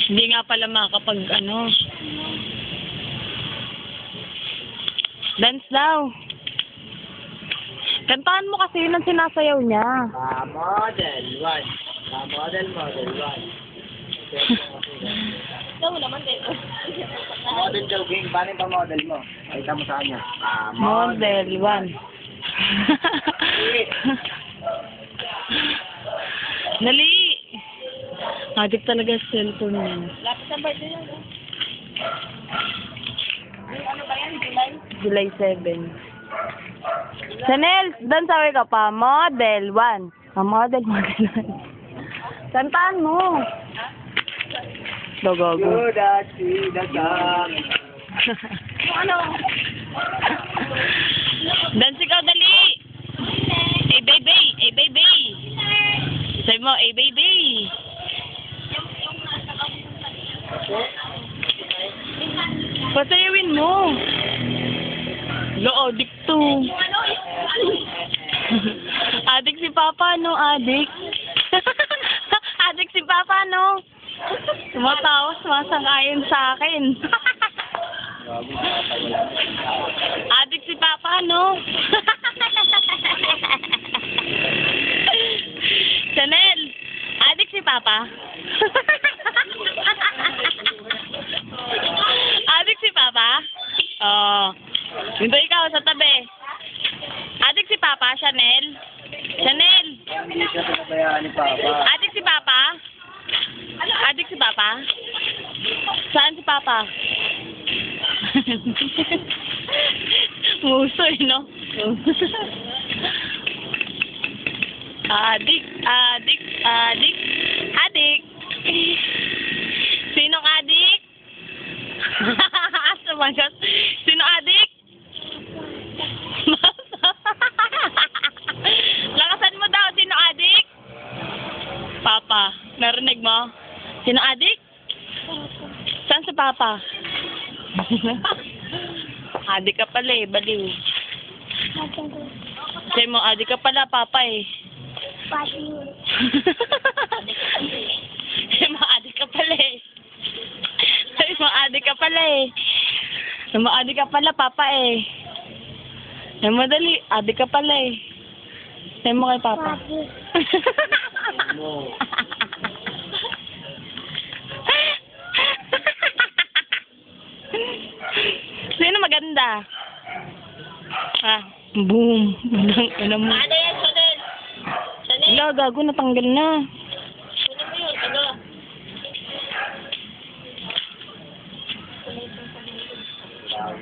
Hindi nga pala makapag ano. Dance daw. Kantahan mo kasi yun ang sinasayaw niya. Model 1. Model 1. Ikaw naman din. Model jogging. Paano yung pa-model mo? Pakita mo sa kanya. Model 1. Dali! Hadip talaga sa cellphone niya. Lapit ang birthday niya. Ano ba yan? July? July 7. Chanel, doon sabi ka pa, Model 1. Model 1. Kantaan mo. Dogogo. Good at see the sun. Ano? Dance ikaw, dali! Eh, baby! Eh, baby! Sabi mo, eh, baby! Pasayawin mo. Lo, adik to. Adik si Papa, no? Adik. Adik si Papa, no? Tumatawa, sumasang-ayon sa akin. Adik si Papa, no? Chanel, adik si Papa. Adik si Papa? Oh. Dito ikaw sa tabi. Adik si Papa, Chanel? Chanel? Hindi ka pinabayaan ni Papa. Adik si Papa? Adik si Papa? Saan si Papa? Musoy, no? Adik, adik, adik, adik. Sinong adik? Sumagot. Sino adik? Lakasan mo daw, sino adik? Papa, narinig mo? Sino adik? Saan si Papa? Adik ka pala eh, baliw. Sabi mo, adik ka pala, Papa eh. Sabi mo, adik ka pala eh. Sabi mo, adik ka pala eh. Sabi mo, adik ka pala, Papa eh. Sabi mo, dali, adik ka pala eh. Sabi mo kay Papa. Sino maganda? Ah, boom. Ano mo? Ano yan, Chanel? Chanel? Wala, gago, natanggal na. Kunin mo yun, ano? Wow.